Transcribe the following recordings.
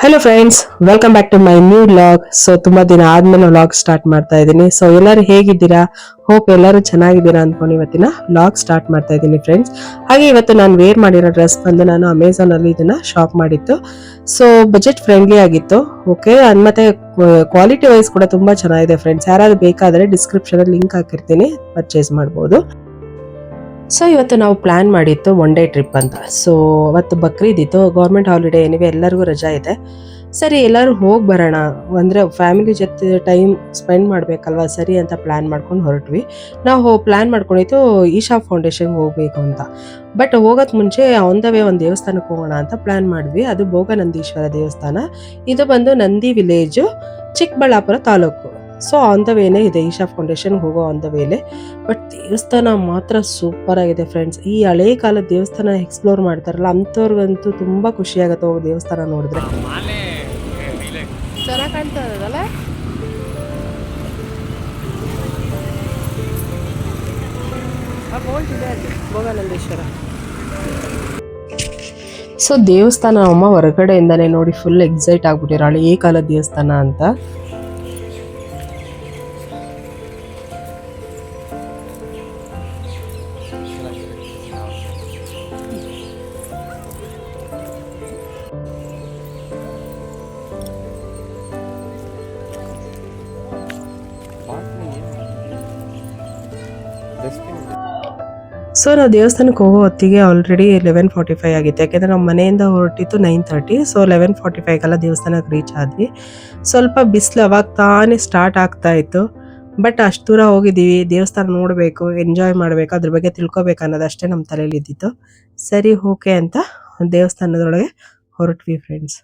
Hello friends, welcome back to my new vlog. So ತುಂಬಾ ದಿನ ಆದ್ಮೇಲೆ ವ್ಲಾಗ್ ಸ್ಟಾರ್ಟ್ ಮಾಡ್ತಾ ಇದ್ದೀನಿ. ಸೊ ಎಲ್ಲರೂ ಹೇಗಿದ್ದೀರಾ? ಹೋಪ್ ಎಲ್ಲರೂ ಚೆನ್ನಾಗಿದ್ದೀರಾ ಅನ್ಕೊಂಡು ಇವತ್ತಿನ ವ್ಲಾಗ್ ಸ್ಟಾರ್ಟ್ ಮಾಡ್ತಾ ಇದ್ದೀನಿ ಫ್ರೆಂಡ್ಸ್. ಹಾಗೆ ಇವತ್ತು ನಾನು ವೇರ್ ಮಾಡಿರೋ ಡ್ರೆಸ್ ಬಂದು ನಾನು ಅಮೆಝಾನ್ ಅಲ್ಲಿ ಇದನ್ನ ಶಾಪ್ ಮಾಡಿತ್ತು. ಸೊ ಬಜೆಟ್ ಫ್ರೆಂಡ್ಲಿ ಆಗಿತ್ತು. ಓಕೆ, ಮತ್ತೆ ಕ್ವಾಲಿಟಿ ವೈಸ್ ಕೂಡ ತುಂಬಾ ಚೆನ್ನಾಗಿದೆ ಫ್ರೆಂಡ್ಸ್. ಯಾರಾದ್ರೂ ಬೇಕಾದ್ರೆ ಡಿಸ್ಕ್ರಿಪ್ಷನ್ ಅಲ್ಲಿ ಲಿಂಕ್ ಹಾಕಿರ್ತೀನಿ, ಪರ್ಚೇಸ್ ಮಾಡ್ಬೋದು. ಸೊ ಇವತ್ತು ನಾವು ಪ್ಲ್ಯಾನ್ ಮಾಡಿತ್ತು ಒನ್ ಡೇ ಟ್ರಿಪ್ ಅಂತ. ಸೊ ಅವತ್ತು ಬಕ್ರೀದ್ ಇತ್ತು, ಗೌರ್ಮೆಂಟ್ ಹಾಲಿಡೇ ಏನಿವೆ, ಎಲ್ಲರಿಗೂ ರಜಾ ಇದೆ. ಸರಿ ಎಲ್ಲರೂ ಹೋಗಿ ಬರೋಣ, ಅಂದರೆ ಫ್ಯಾಮಿಲಿ ಜೊತೆ ಟೈಮ್ ಸ್ಪೆಂಡ್ ಮಾಡಬೇಕಲ್ವ, ಸರಿ ಅಂತ ಪ್ಲ್ಯಾನ್ ಮಾಡ್ಕೊಂಡು ಹೊರಟ್ವಿ. ನಾವು ಪ್ಲ್ಯಾನ್ ಮಾಡ್ಕೊಂಡಿದ್ದು ಈಶಾ ಫೌಂಡೇಶನ್ಗೆ ಹೋಗಬೇಕು ಅಂತ. ಬಟ್ ಹೋಗೋಕ್ಕೆ ಮುಂಚೆ ಆನ್ ದ ವೇ ಒಂದು ದೇವಸ್ಥಾನಕ್ಕೆ ಹೋಗೋಣ ಅಂತ ಪ್ಲ್ಯಾನ್ ಮಾಡಿದ್ವಿ. ಅದು ಭೋಗನಂದೀಶ್ವರ ದೇವಸ್ಥಾನ. ಇದು ಬಂದು Nandi village, Chikkaballapur taluk. So on the ವೇನೆ ಇದೆ, ಈಶಾ ಫೌಂಡೇಶನ್ ಹೋಗೋ ಆನ್ ದ ವೇಲೆ. ಬಟ್ ದೇವಸ್ಥಾನ ಮಾತ್ರ ಸೂಪರ್ ಆಗಿದೆ ಫ್ರೆಂಡ್ಸ್. ಈ ಹಳೇ ಕಾಲದ ದೇವಸ್ಥಾನ ಎಕ್ಸ್ಪ್ಲೋರ್ ಮಾಡ್ತಾರಲ್ಲ ಅಂಥವ್ರಿಗಂತೂ ತುಂಬ ಖುಷಿ ಆಗುತ್ತೆ ಹೋಗೋ ದೇವಸ್ಥಾನ ನೋಡಿದ್ರೆ. ಚೆನ್ನಾಗಿ ಕಾಣ್ತಾ ಇರೋದಲ್ಲ. ಭೋಗನಂದೀಶ್ವರ. ಸೊ ದೇವಸ್ಥಾನ ಅಮ್ಮ ಹೊರಗಡೆಯಿಂದಾನೆ ನೋಡಿ ಫುಲ್ ಎಕ್ಸೈಟ್ ಆಗ್ಬಿಟ್ಟಿರೋ, ಹಳೇ ಕಾಲದ ದೇವಸ್ಥಾನ ಅಂತ. ಸೊ ನಾವು ದೇವಸ್ಥಾನಕ್ಕೆ ಹೋಗೋ ಹೊತ್ತಿಗೆ ಆಲ್ರೆಡಿ 11:45 ಆಗಿತ್ತು. ಯಾಕೆಂದರೆ ನಮ್ಮ ಮನೆಯಿಂದ ಹೊರಟಿತ್ತು 9:30. ಸೊ 11:45ಗೆಲ್ಲ ದೇವಸ್ಥಾನಕ್ಕೆ ರೀಚ್ ಆದ್ವಿ. ಸ್ವಲ್ಪ ಬಿಸಿಲು ಅವಾಗ ತಾನೇ ಸ್ಟಾರ್ಟ್ ಆಗ್ತಾ ಇತ್ತು. ಬಟ್ ಅಷ್ಟು ದೂರ ಹೋಗಿದ್ದೀವಿ, ದೇವಸ್ಥಾನ ನೋಡಬೇಕು, ಎಂಜಾಯ್ ಮಾಡಬೇಕು, ಅದ್ರ ಬಗ್ಗೆ ತಿಳ್ಕೊಬೇಕು ಅನ್ನೋದು ಅಷ್ಟೇ ನಮ್ಮ ತಲೆಯಲ್ಲಿ ಇದ್ದಿತ್ತು. ಸರಿ ಓಕೆ ಅಂತ ದೇವಸ್ಥಾನದೊಳಗೆ ಹೊರಟ್ವಿ ಫ್ರೆಂಡ್ಸ್.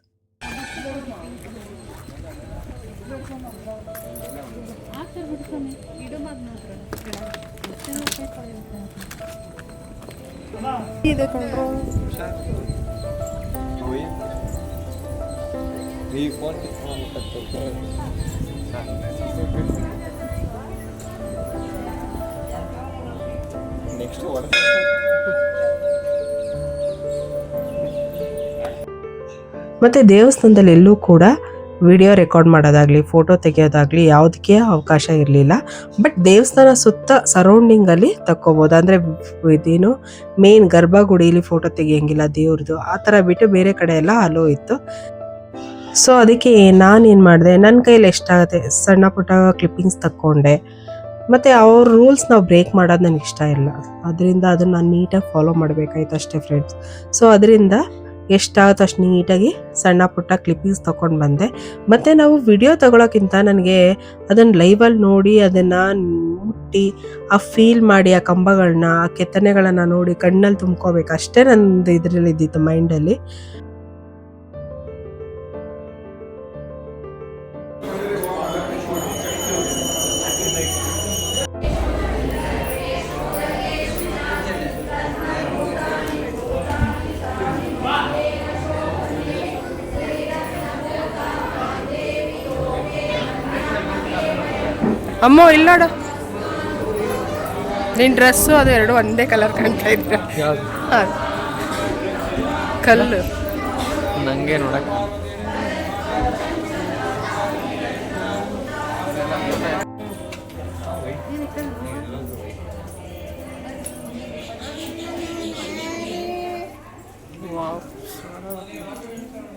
ಮತ್ತೆ ದೇವಸ್ಥಾನದಲ್ಲಿ ಎಲ್ಲೂ ಕೂಡ ವಿಡಿಯೋ ರೆಕಾರ್ಡ್ ಮಾಡೋದಾಗ್ಲಿ, ಫೋಟೋ ತೆಗೆಯೋದಾಗ್ಲಿ ಯಾವುದಕ್ಕೆ ಅವಕಾಶ ಇರಲಿಲ್ಲ. ಬಟ್ ದೇವಸ್ಥಾನ ಸುತ್ತ ಸರೌಂಡಿಂಗಲ್ಲಿ ತಕ್ಕೋಬೋದು. ಅಂದರೆ ಇದೇನು ಮೇನ್ ಗರ್ಭಗುಡಿಯಲ್ಲಿ ಫೋಟೋ ತೆಗಿಯಂಗಿಲ್ಲ ದೇವ್ರದ್ದು, ಆ ಥರ ಬಿಟ್ಟು ಬೇರೆ ಕಡೆ ಎಲ್ಲ ಅಲೋ ಇತ್ತು. ಸೊ ಅದಕ್ಕೆ ನಾನೇನು ಮಾಡಿದೆ, ನನ್ನ ಕೈಯಲ್ಲಿ ಎಷ್ಟಾಗುತ್ತೆ ಸಣ್ಣ ಪುಟ್ಟ ಕ್ಲಿಪ್ಪಿಂಗ್ಸ್ ತಕ್ಕೊಂಡೆ. ಮತ್ತು ಅವ್ರ ರೂಲ್ಸ್ ನಾವು ಬ್ರೇಕ್ ಮಾಡೋದು ನನಗೆ ಇಷ್ಟ ಇಲ್ಲ, ಅದರಿಂದ ಅದನ್ನು ನಾನು ನೀಟಾಗಿ ಫಾಲೋ ಮಾಡಬೇಕಾಯ್ತು ಅಷ್ಟೇ ಫ್ರೆಂಡ್ಸ್. ಸೊ ಅದರಿಂದ ಎಷ್ಟಾಗುತ್ತೆ ಅಷ್ಟು ನೀಟಾಗಿ ಸಣ್ಣ ಪುಟ್ಟ ಕ್ಲಿಪ್ಪಿಂಗ್ಸ್ ತೊಗೊಂಡು ಬಂದೆ. ಮತ್ತು ನಾವು ವಿಡಿಯೋ ತಗೊಳ್ಳೋಕ್ಕಿಂತ ನನಗೆ ಅದನ್ನು ಲೈವಲ್ಲಿ ನೋಡಿ, ಅದನ್ನು ಮುಟ್ಟಿ ಆ ಫೀಲ್ ಮಾಡಿ, ಆ ಕಂಬಗಳನ್ನ, ಆ ಕೆತ್ತನೆಗಳನ್ನು ನೋಡಿ ಕಣ್ಣಲ್ಲಿ ತುಂಬ್ಕೋಬೇಕು ಅಷ್ಟೇ ನಂದು ಇದರಲ್ಲಿ ಇದ್ದಿತ್ತು ಮೈಂಡಲ್ಲಿ. ಅಮ್ಮ ಇಲ್ಲ ನೋಡು, ನಿನ್ನ ಡ್ರೆಸ್ಸು ಅದು ಎರಡು ಒಂದೇ ಕಲರ್ ಕಾಣ್ತಾ ಇದ್ರೆ ಕಲ್ಲು ನನಗೆ ನೋಡಕ್ಕೆ.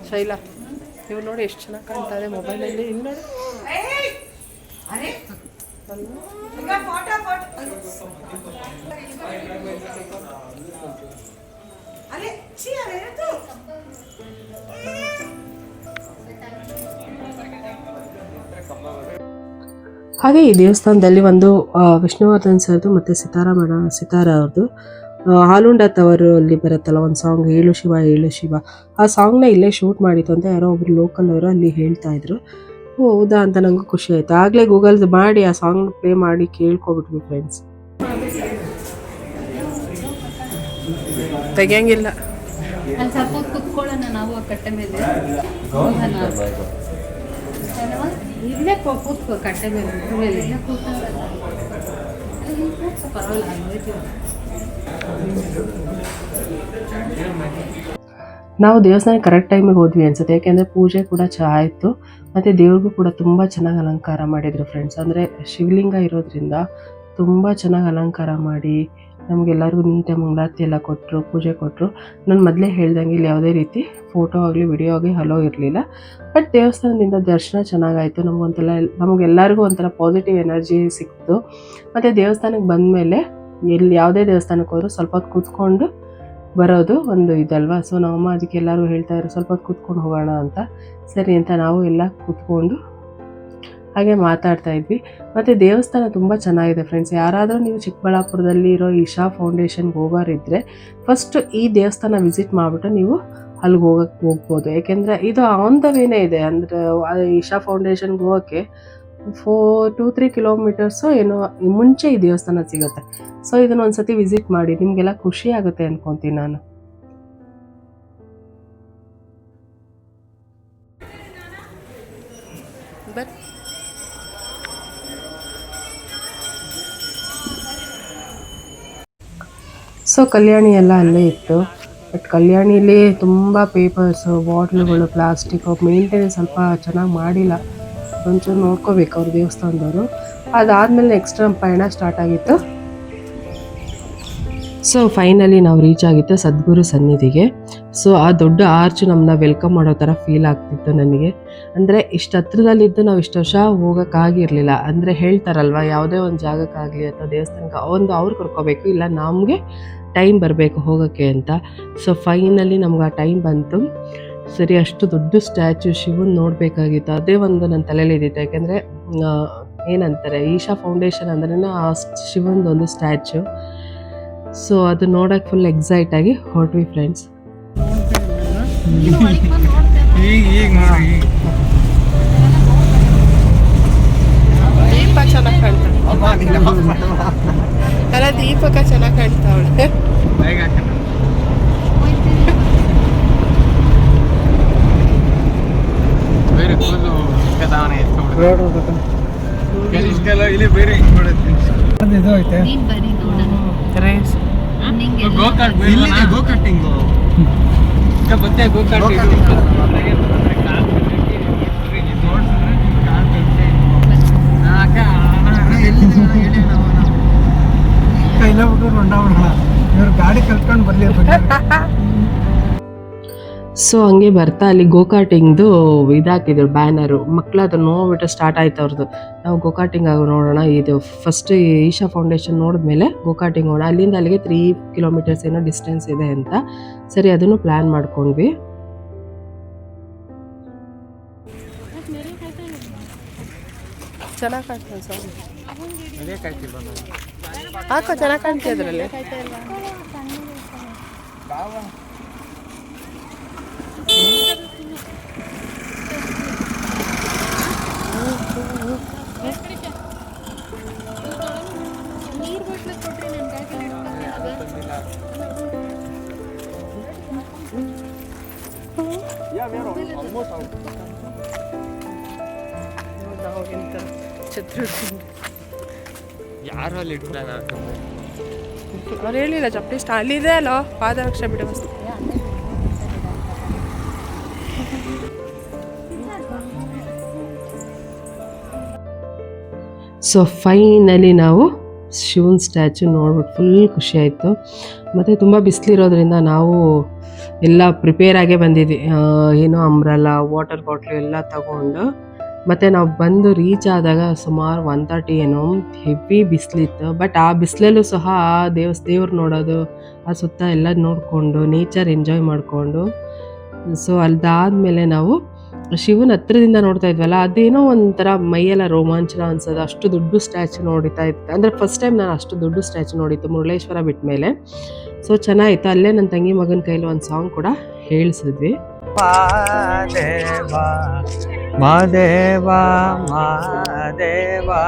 ಶೈಲಾ ಇವು ನೋಡಿ ಎಷ್ಟು ಚೆನ್ನಾಗಿ ಕಾಣ್ತಾ ಇದೆ ಮೊಬೈಲಲ್ಲಿ. ಇಲ್ಲಿ ನೋಡಿ ಹಾಗೆ ಈ ದೇವಸ್ಥಾನದಲ್ಲಿ ಒಂದು ವಿಷ್ಣುವರ್ಧನ್ ಸರ್ದು ಮತ್ತು ಸಿತಾರ ಅವ್ರದ್ದು ಹಾಲುಂಡ ತವರು ಅಲ್ಲಿ ಬರುತ್ತಲ್ಲ ಒಂದು ಸಾಂಗ್, ಏಳು ಶಿವ ಏಳು ಶಿವ, ಆ ಸಾಂಗ್ನ ಇಲ್ಲೇ ಶೂಟ್ ಮಾಡಿತ್ತು ಅಂತ ಯಾರೋ ಒಬ್ರು ಲೋಕಲ್ ಅವರು ಅಲ್ಲಿ ಹೇಳ್ತಾ ಇದ್ರು. ಹೌದಾ ಅಂತ ನಂಗೂ ಖುಷಿ ಆಯ್ತು. ಆಗಲೇ ಗೂಗಲ್ ಮಾಡಿ ಆ ಸಾಂಗ್ ಪ್ಲೇ ಮಾಡಿ ಕೇಳ್ಕೊಬಿಟ್ವಿ ಫ್ರೆಂಡ್ಸ್. ತೆಗಿಯಂಗಿಲ್ಲ, ನಾವು ಕಟ್ಟೆ ಮೇಲೆ ಇಲ್ಲೇ ಕೂತ್ಕೋ, ಕಟ್ಟೆ ಮೇಲೆ ನಾವು ದೇವಸ್ಥಾನಕ್ಕೆ ಕರೆಕ್ಟ್ ಟೈಮಿಗೆ ಹೋದ್ವಿ ಅನ್ಸುತ್ತೆ, ಯಾಕೆಂದರೆ ಪೂಜೆ ಕೂಡ ಆಯಿತು ಮತ್ತು ದೇವ್ರಿಗೂ ಕೂಡ ತುಂಬ ಚೆನ್ನಾಗಿ ಅಲಂಕಾರ ಮಾಡಿದರು ಫ್ರೆಂಡ್ಸ್. ಅಂದರೆ ಶಿವಲಿಂಗ ಇರೋದ್ರಿಂದ ತುಂಬ ಚೆನ್ನಾಗಿ ಅಲಂಕಾರ ಮಾಡಿ ನಮಗೆಲ್ಲರಿಗೂ ನೀಟಾಗಿ ಮಂಗಳಾರತಿ ಎಲ್ಲ ಕೊಟ್ಟರು, ಪೂಜೆ ಕೊಟ್ಟರು. ನಾನು ಮೊದಲೇ ಹೇಳ್ದಂಗೆ ಇಲ್ಲಿ ಯಾವುದೇ ರೀತಿ ಫೋಟೋ ಆಗಲಿ ವಿಡಿಯೋ ಆಗಲಿ ಹಲೋ ಇರಲಿಲ್ಲ. ಬಟ್ ದೇವಸ್ಥಾನದಿಂದ ದರ್ಶನ ಚೆನ್ನಾಗಾಯಿತು. ನಮಗೆಲ್ಲರಿಗೂ ಒಂಥರ ಪಾಸಿಟಿವ್ ಎನರ್ಜಿ ಸಿಕ್ತು. ಮತ್ತು ದೇವಸ್ಥಾನಕ್ಕೆ ಬಂದಮೇಲೆ ಎಲ್ಲಿ ಯಾವುದೇ ದೇವಸ್ಥಾನಕ್ಕೆ ಹೋದರೂ ಸ್ವಲ್ಪ ಹೊತ್ತು ಕೂತ್ಕೊಂಡು ಬರೋದು ಒಂದು ಇದಲ್ವಾ. ಸೊ ನಮ್ಮಮ್ಮ ಅದಕ್ಕೆ ಎಲ್ಲರೂ ಹೇಳ್ತಾಯಿದ್ರು ಸ್ವಲ್ಪ ಹೊತ್ತು ಕೂತ್ಕೊಂಡು ಹೋಗೋಣ ಅಂತ. ಸರಿ ಅಂತ ನಾವು ಎಲ್ಲ ಕೂತ್ಕೊಂಡು ಹಾಗೆ ಮಾತಾಡ್ತಾ ಇದ್ವಿ. ಮತ್ತು ದೇವಸ್ಥಾನ ತುಂಬ ಚೆನ್ನಾಗಿದೆ ಫ್ರೆಂಡ್ಸ್. ಯಾರಾದರೂ ನೀವು ಚಿಕ್ಕಬಳ್ಳಾಪುರದಲ್ಲಿ ಇರೋ ಈಶಾ ಫೌಂಡೇಶನ್ಗೆ ಹೋಗೋರಿದ್ದರೆ ಫಸ್ಟ್ ಈ ದೇವಸ್ಥಾನ ವಿಸಿಟ್ ಮಾಡಿಬಿಟ್ಟು ನೀವು ಅಲ್ಲಿಗೆ ಹೋಗ್ಬೋದು. ಯಾಕೆಂದರೆ ಇದು ಆನ್ ದ ವೇನೇ ಇದೆ. ಅಂದರೆ ಈಶಾ ಫೌಂಡೇಶನ್ಗೆ ಹೋಗೋಕ್ಕೆ 2-3 ಕಿಲೋಮೀಟರ್ಸು ಏನೋ ಮುಂಚೆ ಈ ದೇವಸ್ಥಾನ ಸಿಗುತ್ತೆ. ಸೊ ಇದನ್ನ ಒಂದ್ಸತಿ ವಿಸಿಟ್ ಮಾಡಿ, ನಿಮಗೆಲ್ಲ ಖುಷಿ ಆಗುತ್ತೆ ಅನ್ಕೊತೀನಿ ನಾನು. ಸೊ ಕಲ್ಯಾಣಿ ಎಲ್ಲ ಅಲ್ಲೇ ಇತ್ತು. ಬಟ್ ಕಲ್ಯಾಣಿಲಿ ತುಂಬ ಪೇಪರ್ಸು, ಬಾಟ್ಲುಗಳು, ಪ್ಲಾಸ್ಟಿಕ್ಕು, ಮೇಂಟೆನೆನ್ಸ್ ಸ್ವಲ್ಪ ಚೆನ್ನಾಗಿ ಮಾಡಿಲ್ಲ. ಒಂಚೂರು ನೋಡ್ಕೋಬೇಕು ಅವ್ರು ದೇವಸ್ಥಾನದವರು. ಅದಾದಮೇಲೆ ನೆಕ್ಸ್ಟ್ ನಮ್ಮ ಪಯಣ ಸ್ಟಾರ್ಟ್ ಆಗಿತ್ತು. ಸೊ ಫೈನಲಿ ನಾವು ರೀಚ್ ಆಗಿತ್ತು ಸದ್ಗುರು ಸನ್ನಿಧಿಗೆ. ಸೊ ಆ ದೊಡ್ಡ ಆರ್ಚ್ ನಮ್ಮನ್ನ ವೆಲ್ಕಮ್ ಮಾಡೋ ಥರ ಫೀಲ್ ಆಗ್ತಿತ್ತು ನನಗೆ. ಅಂದರೆ ಇಷ್ಟು ಹತ್ರದಲ್ಲಿದ್ದು ನಾವು ಇಷ್ಟು ವರ್ಷ ಹೋಗೋಕ್ಕಾಗಿರಲಿಲ್ಲ. ಅಂದರೆ ಹೇಳ್ತಾರಲ್ವ, ಯಾವುದೇ ಒಂದು ಜಾಗಕ್ಕಾಗಲಿ ಅಥವಾ ದೇವಸ್ಥಾನಕ್ಕೆ ಅವ್ರು ಕರ್ಕೋಬೇಕು, ಇಲ್ಲ ನಮಗೆ ಟೈಮ್ ಬರಬೇಕು ಹೋಗೋಕ್ಕೆ ಅಂತ. ಸೊ ಫೈನಲಿ ನಮ್ಗೆ ಆ ಟೈಮ್ ಬಂತು. ಸರಿ, ಅಷ್ಟು ದೊಡ್ಡ ಸ್ಟ್ಯಾಚು ಶಿವನ್ ನೋಡಬೇಕಾಗಿತ್ತು. ಅದೇ ಒಂದು ನನ್ನ ತಲೆಯಲ್ಲಿ ಇದ್ದಿತ್ತು. ಯಾಕೆಂದರೆ ಏನಂತಾರೆ, ಈಶಾ ಫೌಂಡೇಶನ್ ಅಂದ್ರೆ ಆ ಶಿವಂದೊಂದು ಸ್ಟ್ಯಾಚು. ಸೊ ಅದು ನೋಡೋಕೆ ಫುಲ್ ಎಕ್ಸೈಟ್ ಆಗಿ ಹೊರಟ್ವಿ ಫ್ರೆಂಡ್ಸ್. ದೀಪ ಚೆನ್ನಾಗಿ ಕಾಣ್ತಾಳೆ, ದೀಪಕ ಚೆನ್ನಾಗಿ ಕಾಣ್ತಾವಳೆ. ಗಾಡಿ ಕಲ್ತ್ಕೊಂಡು ಬರ್ಲಿ. ಸೊ ಹಂಗೆ ಬರ್ತಾ ಅಲ್ಲಿ ಗೋಕಾಟಿಂಗ್ದು ಇದಾಕಿದ್ರು ಬ್ಯಾನರು. ಮಕ್ಕಳು ಅದನ್ನು ನೋಡ್ಬಿಟ್ಟು ಸ್ಟಾರ್ಟ್ ಆಯ್ತು ಅವ್ರದ್ದು. ನಾವು ಗೋಕಾಟಿಂಗ್ ಆಗಿ ನೋಡೋಣ, ಇದು ಫಸ್ಟ್ ಈಶಾ ಫೌಂಡೇಶನ್ ನೋಡಿದ್ಮೇಲೆ ಗೋಕಾಟಿಂಗ್ ಹೋಗೋಣ. ಅಲ್ಲಿಂದ ಅಲ್ಲಿಗೆ 3 ಕಿಲೋಮೀಟರ್ಸ್ ಏನೋ ಡಿಸ್ಟೆನ್ಸ್ ಇದೆ ಅಂತ. ಸರಿ, ಅದನ್ನು ಪ್ಲ್ಯಾನ್ ಮಾಡ್ಕೊಂಡ್ವಿ. ಚೆನ್ನಾಗಿ ಕಾಣ್ತದೆ ಸರ್, ಹಾಕೋ, ಚೆನ್ನಾಗಿ ಕಾಣ್ತೀವಿ ಅದರಲ್ಲಿ. ಯಾರು ಅಲ್ಲಿ ಅವ್ರು ಹೇಳಿಲ್ಲ, ಚಪ್ಪಲಿ ಅಲ್ಲಿದೆ ಅಲ್ಲೋ ಪಾದರಕ್ಷೆ ಬಿಡಿ ವಸ್ತು. ಸೊ ಫೈನಲಿ ನಾವು ಶಿವನ್ ಸ್ಟ್ಯಾಚು ನೋಡ್ಬಿಟ್ಟು ಫುಲ್ ಖುಷಿ ಆಯಿತು. ಮತ್ತು ತುಂಬ ಬಿಸಿಲಿರೋದ್ರಿಂದ ನಾವು ಎಲ್ಲ ಪ್ರಿಪೇರ್ ಆಗೇ ಬಂದಿದ್ವಿ. ಏನೋ ಅಂಬ್ರೆಲಾ, ವಾಟರ್ ಬಾಟ್ಲು ಎಲ್ಲ ತಗೊಂಡು. ಮತ್ತು ನಾವು ಬಂದು ರೀಚ್ ಆದಾಗ ಸುಮಾರು 1:30 ಏನೋ, ಹೆವಿ ಬಿಸಿಲಿತ್ತು. ಬಟ್ ಆ ಬಿಸಿಲಲ್ಲೂ ಸಹ ದೇವ್ರು ನೋಡೋದು, ಆ ಸುತ್ತ ಎಲ್ಲ ನೋಡಿಕೊಂಡು ನೇಚರ್ ಎಂಜಾಯ್ ಮಾಡಿಕೊಂಡು, ಸೊ ಅದಾದಮೇಲೆ ನಾವು ಶಿವನ ಹತ್ರದಿಂದ ನೋಡ್ತಾ ಇದ್ವಲ್ಲ, ಅದೇನೋ ಒಂಥರ ಮೈಯೆಲ್ಲ ರೋಮಾಂಚನ ಅನ್ಸೋದು. ಅಷ್ಟು ದೊಡ್ಡ ಸ್ಟ್ಯಾಚು ನೋಡ್ತಾ ಇತ್ತು. ಅಂದರೆ ಫಸ್ಟ್ ಟೈಮ್ ನಾನು ಅಷ್ಟು ದೊಡ್ಡ ಸ್ಟ್ಯಾಚು ನೋಡಿತ್ತು ಮುರುಳೇಶ್ವರ ಬಿಟ್ಟ ಮೇಲೆ. ಸೊ ಚೆನ್ನಾಗಿತ್ತು. ಅಲ್ಲೇ ನನ್ನ ತಂಗಿ ಮಗನ ಕೈಲಿ ಒಂದು ಸಾಂಗ್ ಕೂಡ ಹೇಳಿಸಿದ್ವಿ. ಮಾದೇವಾ ಮಾದೇವಾ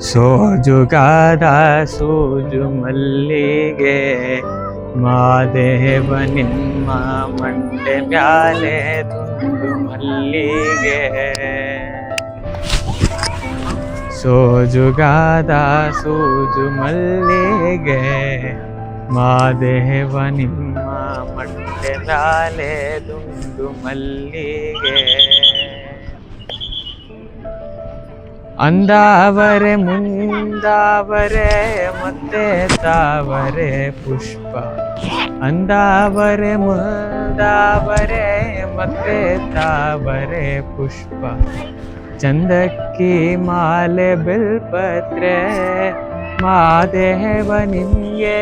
ಸೋಜುಗಾದ ಸೂಜು ಮಲ್ಲಿಗೆ ಮಾದೇವ ನಿಮ್ಮ ಮಂಡೆ ಮ್ಯಾಲೆ ತುಂಡು ಮಲ್ಲಿಗೆ ಸೋಜುಗಾದ ಸೂಜು ಮಲ್ಲಿಗೆ ಮಾದೇವ ನಿಮ್ಮ ಮಂಡೆ ಮ್ಯಾಲೆ ದುಂಡು ಮಲ್ಲಿಗೆ ಅಂದಾವರೆ ಮುಂದಾವರೆ ಮತ್ತೆ ತಾವರೆ ಪುಷ್ಪ ಅಂದಾವರೆ ಮುಂದಾವರೆ ಮತ್ತೆ ತಾವರೆ ಪುಷ್ಪ ಚಂದಕ್ಕಿ ಮಾಲೆ ಬಿಲ್ಪತ್ರೆ ಮಾದೇವ ನಿಂಗೆ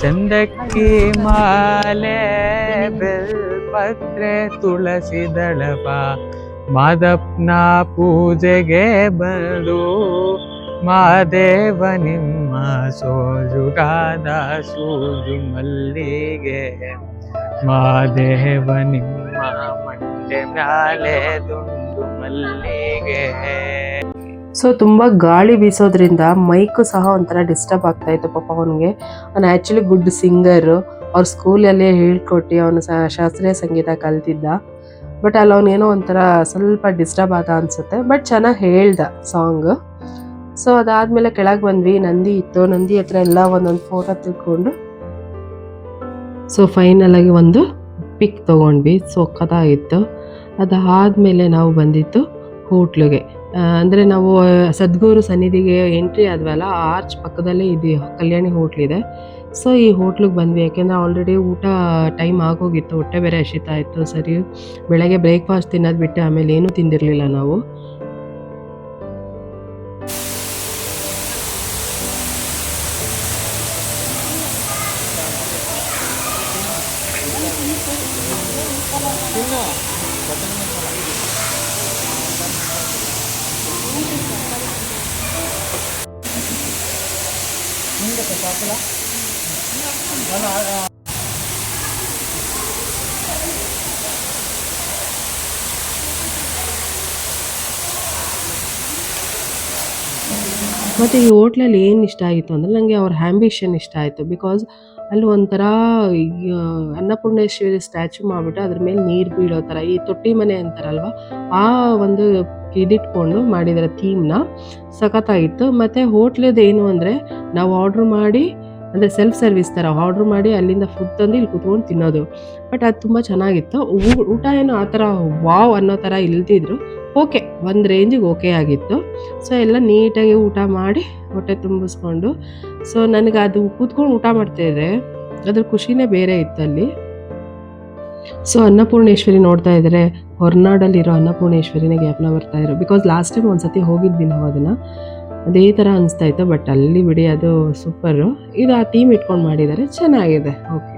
ಚಂದಕ್ಕಿ ಮಾಲೆ ಬಿಲ್ಪತ್ರೆ ತುಳಸಿ ದಳಪ ಮಾದಪ್ಪನ ಪೂಜೆಗೆ ಬಂದು ಮಾದೇವ ನಿಮ್ಮ ಸೋಜುಗಾದ ಸೂಜು ಮಲ್ಲಿಗೆ ಮಾದೇವ ನಿಮ್ಮ ಮಂಡೆ ಮ್ಯಾಲೆ ದುಂಡು ಮಲ್ಲಿಗೆ. ಸೊ ತುಂಬ ಗಾಳಿ ಬೀಸೋದ್ರಿಂದ ಮೈಕು ಸಹ ಒಂಥರ ಡಿಸ್ಟರ್ಬ್ ಆಗ್ತಾ ಇತ್ತು ಪಾಪ ಅವನಿಗೆ. ಅವನು ಆ್ಯಕ್ಚುಲಿ ಗುಡ್ ಸಿಂಗರು, ಅವ್ರ ಸ್ಕೂಲಲ್ಲೇ ಹೇಳ್ಕೊಟ್ಟು ಅವನು ಶಾಸ್ತ್ರೀಯ ಸಂಗೀತ ಕಲ್ತಿದ್ದ. ಬಟ್ ಅಲ್ಲಿ ಅವನೇನೋ ಒಂಥರ ಸ್ವಲ್ಪ ಡಿಸ್ಟರ್ಬ್ ಆದ ಅನಿಸುತ್ತೆ. ಬಟ್ ಚೆನ್ನಾಗಿ ಹೇಳ್ದ ಸಾಂಗ್. ಸೊ ಅದಾದಮೇಲೆ ಕೆಳಗೆ ಬಂದ್ವಿ. ನಂದಿ ಇತ್ತು, ನಂದಿ ಹತ್ರ ಎಲ್ಲ ಒಂದೊಂದು ಫೋಟೋ ತೆಗೆದುಕೊಂಡು ಸೊ ಫೈನಲಾಗಿ ಒಂದು ಪಿಕ್ ತೊಗೊಂಡ್ವಿ. ಸೊಕ್ಕದಾಗಿತ್ತು. ಅದಾದಮೇಲೆ ನಾವು ಬಂದಿತ್ತು ಹೋಟ್ಲಿಗೆ. ಅಂದರೆ ನಾವು ಸದ್ಗುರು ಸನ್ನಿಧಿಗೆ ಎಂಟ್ರಿ ಆದ್ವಲ್ಲ, ಆ ಆರ್ಚ್ ಪಕ್ಕದಲ್ಲೇ ಇದು ಕಲ್ಯಾಣಿ ಹೋಟ್ಲಿದೆ. ಸೊ ಈ ಹೋಟ್ಲಿಗೆ ಬಂದ್ವಿ. ಯಾಕೆಂದರೆ ಆಲ್ರೆಡಿ ಊಟ ಟೈಮ್ ಆಗೋಗಿತ್ತು, ಹೊಟ್ಟೆ ಬೇರೆ ಹಸಿತಾ ಇತ್ತು. ಸರಿ ಬೆಳಗ್ಗೆ ಬ್ರೇಕ್ಫಾಸ್ಟ್ ತಿನ್ನೋದು ಬಿಟ್ಟು ಆಮೇಲೆ ಏನೂ ತಿಂದಿರಲಿಲ್ಲ ನಾವು. ಮತ್ತು ಈ ಹೋಟ್ಲಲ್ಲಿ ಏನು ಇಷ್ಟ ಆಯಿತು ಅಂದರೆ ನನಗೆ ಅವ್ರ ಆ್ಯಂಬಿಷನ್ ಇಷ್ಟ ಆಯಿತು. ಬಿಕಾಸ್ ಅಲ್ಲಿ ಒಂಥರ ಅನ್ನಪೂರ್ಣೇಶ್ವರಿ ಸ್ಟ್ಯಾಚು ಮಾಡಿಬಿಟ್ಟು ಅದ್ರ ಮೇಲೆ ನೀರು ಬೀಳೋ ಥರ, ಈ ತೊಟ್ಟಿ ಮನೆ ಅಂತಾರಲ್ವ, ಆ ಒಂದು ಇದಿಟ್ಕೊಂಡು ಮಾಡಿದ್ದಾರೆ ಥೀಮ್ನ. ಸಖತ್ತಾಗಿತ್ತು. ಮತ್ತು ಹೋಟ್ಲದ್ದು ಏನು ಅಂದರೆ ನಾವು ಆರ್ಡ್ರ್ ಮಾಡಿ, ಅಂದರೆ ಸೆಲ್ಫ್ ಸರ್ವಿಸ್ ಥರ ಆರ್ಡ್ರ್ ಮಾಡಿ ಅಲ್ಲಿಂದ ಫುಡ್ ತಂದು ಇಲ್ಲಿ ಕುತ್ಕೊಂಡು ತಿನ್ನೋದು. ಬಟ್ ಅದು ತುಂಬ ಚೆನ್ನಾಗಿತ್ತು. ಊಟ ಏನು ಆ ಥರ ವಾವ್ ಅನ್ನೋ ಥರ ಇಲ್ದಿದ್ರು ಓಕೆ, ಒಂದು ರೇಂಜಿಗೆ ಓಕೆ ಆಗಿತ್ತು. ಸೊ ಎಲ್ಲ ನೀಟಾಗಿ ಊಟ ಮಾಡಿ ಹೊಟ್ಟೆ ತುಂಬಿಸ್ಕೊಂಡು, ಸೊ ನನಗೆ ಅದು ಕೂತ್ಕೊಂಡು ಊಟ ಮಾಡ್ತಾಯಿದ್ರೆ ಅದ್ರ ಖುಷಿನೇ ಬೇರೆ ಇತ್ತು ಅಲ್ಲಿ. ಸೊ ಅನ್ನಪೂರ್ಣೇಶ್ವರಿ ನೋಡ್ತಾ ಇದ್ದಾರೆ. ಹೊರನಾಡಲ್ಲಿರೋ ಅನ್ನಪೂರ್ಣೇಶ್ವರಿನೇ ಜ್ಞಾಪನ ಬರ್ತಾಯಿದ್ರು. ಬಿಕಾಸ್ ಲಾಸ್ಟ್ ಟೈಮ್ ಒಂದು ಸತಿ ಹೋಗಿದ್ವಿ ನಾವು ಅದನ್ನು, ಅದೇ ಥರ ಅನಿಸ್ತಾ ಇತ್ತು. ಬಟ್ ಅಲ್ಲಿ ಬಿಡಿ, ಅದು ಸೂಪರು. ಇದು ಆ ಥೀಮ್ ಇಟ್ಕೊಂಡು ಮಾಡಿದ್ದಾರೆ, ಚೆನ್ನಾಗಿದೆ. ಓಕೆ.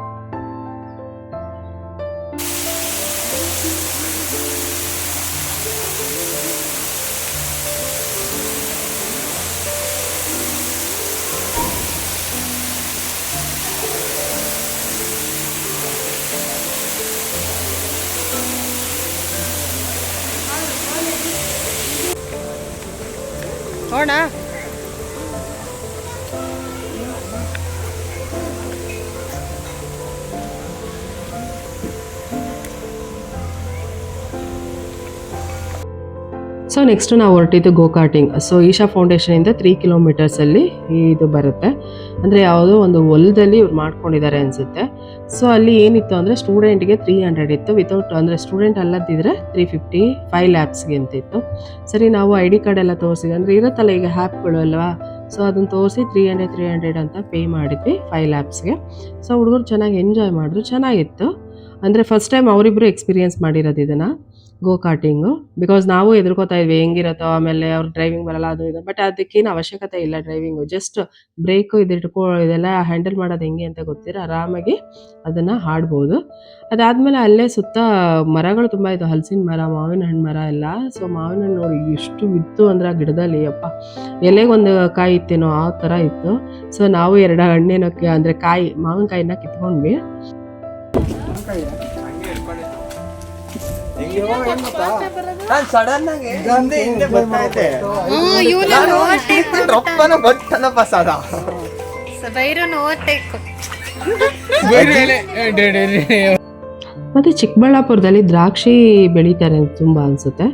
ನೋಡ ಸೊ ನೆಕ್ಸ್ಟ್ ನಾವು ಹೊರಟಿದ್ದು ಗೋಕಾರ್ಟಿಂಗ್. ಸೊ ಈಶಾ ಫೌಂಡೇಶನಿಂದ 3 ಕಿಲೋಮೀಟರ್ಸಲ್ಲಿ ಇದು ಬರುತ್ತೆ. ಅಂದರೆ ಯಾವುದೋ ಒಂದು ಹೊಲದಲ್ಲಿ ಇವ್ರು ಮಾಡ್ಕೊಂಡಿದ್ದಾರೆ ಅನಿಸುತ್ತೆ. ಸೊ ಅಲ್ಲಿ ಏನಿತ್ತು ಅಂದರೆ ಸ್ಟೂಡೆಂಟ್ಗೆ 300 ಇತ್ತು, ವಿತೌಟ್ ಅಂದರೆ ಸ್ಟೂಡೆಂಟ್ ಅಲ್ಲದಿದ್ದರೆ 350 5 ಲ್ಯಾಬ್ಸ್ಗೆ ಅಂತ ಇತ್ತು. ಸರಿ, ನಾವು ID ಕಾರ್ಡ್ ಎಲ್ಲ ತೋರಿಸಿದ್ವಿ. ಅಂದರೆ ಇರುತ್ತಲ್ಲ ಈಗ ಆ್ಯಪ್ಗಳು ಅಲ್ವಾ, ಸೊ ಅದನ್ನು ತೋರಿಸಿ 300 ಅಂತ ಪೇ ಮಾಡಿದ್ವಿ 5 ಲ್ಯಾಬ್ಸ್ಗೆ. ಸೊ ಹುಡುಗರು ಚೆನ್ನಾಗಿ ಎಂಜಾಯ್ ಮಾಡಿದ್ರು, ಚೆನ್ನಾಗಿತ್ತು. ಅಂದರೆ ಫಸ್ಟ್ ಟೈಮ್ ಅವರಿಬ್ಬರು ಎಕ್ಸ್ಪೀರಿಯೆನ್ಸ್ ಮಾಡಿರೋದು ಇದನ್ನು, ಗೋಕಾರ್ಟಿಂಗು. ಬಿಕಾಸ್ ನಾವು ಎದುರ್ಕೋತಾ ಇದ್ವಿ ಹೆಂಗಿರುತ್ತೋ, ಆಮೇಲೆ ಅವ್ರು ಡ್ರೈವಿಂಗ್ ಬರಲ್ಲ ಅದು ಇದು. ಬಟ್ ಅದಕ್ಕೇನು ಅವಶ್ಯಕತೆ ಇಲ್ಲ ಡ್ರೈವಿಂಗು. ಜಸ್ಟ್ ಬ್ರೇಕು ಇದೆಲ್ಲ ಹ್ಯಾಂಡಲ್ ಮಾಡೋದು ಹೆಂಗೆ ಅಂತ ಗೊತ್ತಿರ ಆರಾಮಾಗಿ ಅದನ್ನು ಹಾಡ್ಬೋದು. ಅದಾದಮೇಲೆ ಅಲ್ಲೇ ಸುತ್ತ ಮರಗಳು ತುಂಬ ಇತ್ತು, ಹಲಸಿನ ಮರ, ಮಾವಿನ ಹಣ್ಣು ಮರ ಎಲ್ಲ. ಸೊ ಮಾವಿನ ಹಣ್ಣು ನೋಡಿ ಎಷ್ಟು ಇತ್ತು ಅಂದರೆ ಆ ಗಿಡದಲ್ಲಿ, ಅಪ್ಪ ಎಲೆಗೊಂದು ಕಾಯಿ ಇತ್ತೇನೋ ಆ ಥರ ಇತ್ತು. ಸೊ ನಾವು 2 ಹಣ್ಣೇನೋ ಅಂದರೆ ಮಾವಿನಕಾಯಿನ ಕಿತ್ಕೊಂಡ್ವಿ. ಸಡನ್ ಆಗಿ ಹಿಂದೆ ಬರ್ತಾ ಇದ್ದೆ, ರೊಪ್ಪನ ಬಟ್ಟನ ಪಸಾದ ಮತ್ತು ಚಿಕ್ಕಬಳ್ಳಾಪುರದಲ್ಲಿ ದ್ರಾಕ್ಷಿ ಬೆಳೀತಾರೆ ತುಂಬ ಅನಿಸುತ್ತೆ.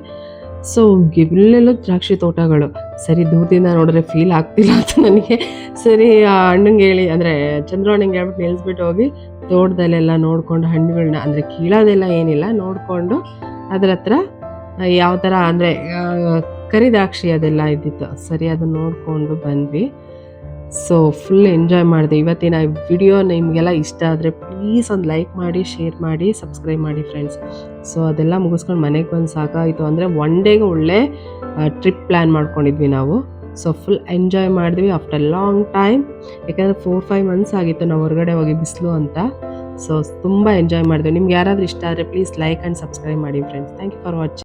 ಸೊ ಇಲ್ಲೆಲ್ಲೂ ದ್ರಾಕ್ಷಿ ತೋಟಗಳು. ಸರಿ ದೂರದಿಂದ ನೋಡಿದ್ರೆ ಫೀಲ್ ಆಗ್ತಿಲ್ಲ ಅಂತ ನನಗೆ. ಸರಿ ಅಣ್ಣಂಗೆ ಹೇಳಿ ಅಂದರೆ ಚಂದ್ರು ಅಣ್ಣಂಗೆ ಹೇಳ್ಬಿಟ್ಟು ನಿಲ್ಲಿಸ್ಬಿಟ್ಟು ಹೋಗಿ ತೋಟದಲ್ಲೆಲ್ಲ ನೋಡಿಕೊಂಡು ಹಣ್ಣುಗಳನ್ನ ಅಂದರೆ ಕೀಳೋದೆಲ್ಲ ಏನಿಲ್ಲ ನೋಡಿಕೊಂಡು ಅದ್ರ ಹತ್ರ ಯಾವ ಥರ ಅಂದರೆ ಕರಿದ್ರಾಕ್ಷಿ ಅದೆಲ್ಲ ಇದ್ದಿತ್ತು. ಸರಿ ಅದನ್ನ ನೋಡಿಕೊಂಡು ಬಂದ್ವಿ. ಸೊ ಫುಲ್ ಎಂಜಾಯ್ ಮಾಡಿದೆ. ಇವತ್ತಿನ ವಿಡಿಯೋ ನಿಮಗೆಲ್ಲ ಇಷ್ಟ ಆದರೆ ಪ್ಲೀಸ್ ಒಂದು ಲೈಕ್ ಮಾಡಿ, ಶೇರ್ ಮಾಡಿ, ಸಬ್ಸ್ಕ್ರೈಬ್ ಮಾಡಿ ಫ್ರೆಂಡ್ಸ್. ಸೊ ಅದೆಲ್ಲ ಮುಗಿಸ್ಕೊಂಡು ಮನೆಗೆ ಬಂದು ಸಾಕಾಯಿತು. ಅಂದರೆ ಒನ್ ಡೇಗೆ ಒಳ್ಳೆ ಟ್ರಿಪ್ ಪ್ಲ್ಯಾನ್ ಮಾಡ್ಕೊಂಡಿದ್ವಿ ನಾವು. ಸೊ ಫುಲ್ ಎಂಜಾಯ್ ಮಾಡಿದ್ವಿ ಆಫ್ಟರ್ ಲಾಂಗ್ ಟೈಮ್. ಯಾಕಂದರೆ 4-5 ಮಂತ್ಸ್ ಆಗಿತ್ತು ನಾವು ಹೊರಗಡೆ ಹೋಗಿ ಬಿಸಿಲು ಅಂತ. ಸೊ ತುಂಬ ಎಂಜಾಯ್ ಮಾಡಿದ್ವಿ. ನಿಮ್ಗೆ ಯಾರಾದರೂ ಇಷ್ಟ ಆದರೆ ಪ್ಲೀಸ್ ಲೈಕ್ ಆ್ಯಂಡ್ ಸಬ್ಸ್ಕ್ರೈಬ್ ಮಾಡಿ friends. Thank you for watching.